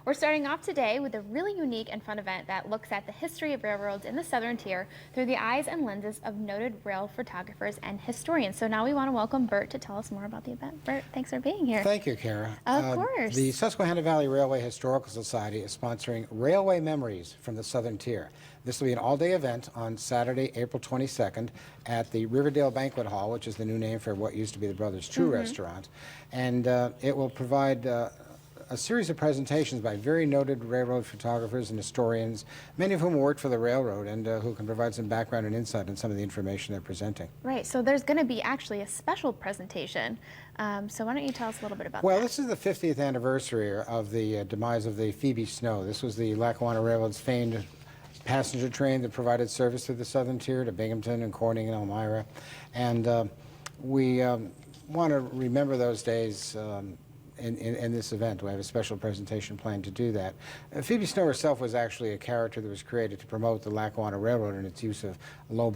We're starting off today with a really unique and fun event that looks at the history of railroads in the Southern Tier through the eyes and lenses of noted rail photographers and historians. So now we want to welcome Bert to tell us more about the event. Bert, thanks for being here. Thank you, Kara. Of course. The Susquehanna Valley Railway Historical Society is sponsoring Railway Memories from the Southern Tier. This will be an all-day event on Saturday, April 22nd at the Riverdale Banquet Hall, which is the new name for what used to be the Brothers True restaurant. And it will provide a series of presentations by very noted railroad photographers and historians, many of whom worked for the railroad and who can provide some background and insight on some of the information they're presenting. Right, so there's going to be actually a special presentation. So why don't you tell us a little bit about Well, that? this is the 50th anniversary of the demise of the Phoebe Snow. This was the Lackawanna Railroad's famed passenger train that provided service through the Southern Tier to Binghamton and Corning and Elmira. And we want to remember those days in this event. We have a special presentation planned to do that. Phoebe Snow herself was actually a character that was created to promote the Lackawanna Railroad and its use of low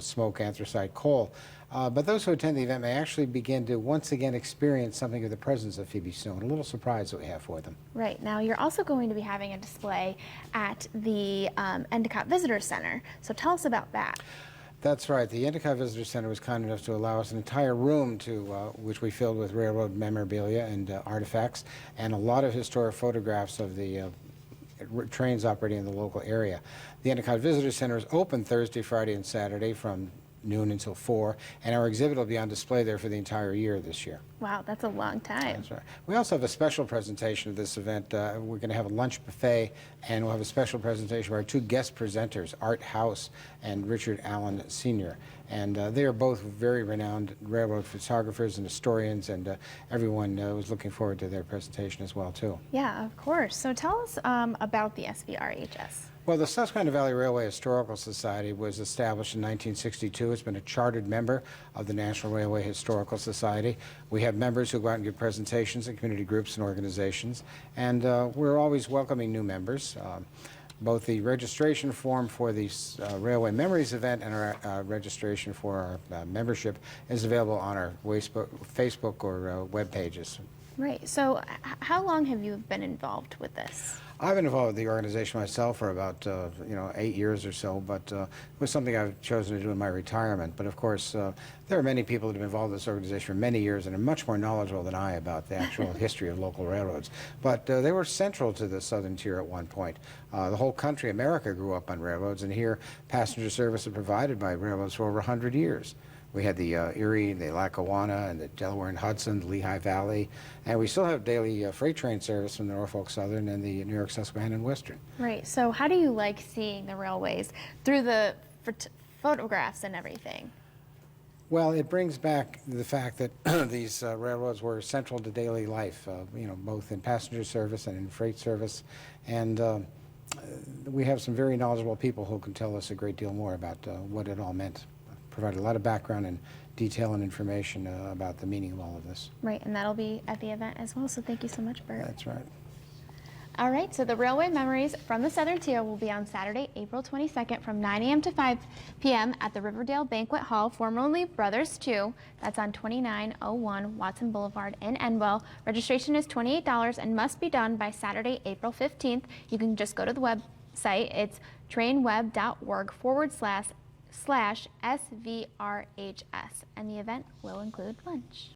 smoke anthracite coal. But those who attend the event may actually begin to once again experience something of the presence of Phoebe Snow, and a little surprise that we have for them. Right, now you're also going to be having a display at the Endicott Visitor Center. So tell us about that. That's right. The Endicott Visitor Center was kind enough to allow us an entire room which we filled with railroad memorabilia and artifacts, and a lot of historic photographs of the trains operating in the local area. The Endicott Visitor Center is open Thursday, Friday, and Saturday from noon until 4, and our exhibit will be on display there for the entire year this year. Wow, that's a long time. That's right. We also have a special presentation of this event. We're going to have a lunch buffet, and we'll have a special presentation of our two guest presenters, Art House and Richard Allen Sr. And they are both very renowned railroad photographers and historians, and everyone was looking forward to their presentation as well, too. Yeah, of course. So tell us about the SVRHS. Well, the Susquehanna Valley Railway Historical Society was established in 1962. It's been a chartered member of the National Railway Historical Society. We have members who go out and give presentations at community groups and organizations, and we're always welcoming new members. Both the registration form for the Railway Memories event and our registration for our membership is available on our Facebook or web pages. Right, so how long have you been involved with this? I've been involved with the organization myself for about 8 years or so, but it was something I've chosen to do in my retirement. But of course, there are many people that have been involved with this organization for many years and are much more knowledgeable than I about the actual history of local railroads. But they were central to the Southern Tier at one point. The whole country, America, grew up on railroads, and here passenger service is provided by railroads for over 100 years. We had the Erie, the Lackawanna, and the Delaware and Hudson, the Lehigh Valley, and we still have daily freight train service from the Norfolk Southern and the New York Susquehanna and Western. Right, so how do you like seeing the railways through the photographs and everything? Well, it brings back the fact that these railroads were central to daily life, both in passenger service and in freight service, and we have some very knowledgeable people who can tell us a great deal more about what it all meant. Provided a lot of background and detail and information about the meaning of all of this. Right, and that'll be at the event as well, so thank you so much, Bert. That's right. All right, so the Railway Memories from the Southern Tier will be on Saturday, April 22nd from 9 a.m. to 5 p.m. at the Riverdale Banquet Hall, formerly Brothers 2. That's on 2901 Watson Boulevard in Endwell. Registration is $28 and must be done by Saturday, April 15th. You can just go to the website. It's trainweb.org/SVRHS, and the event will include lunch.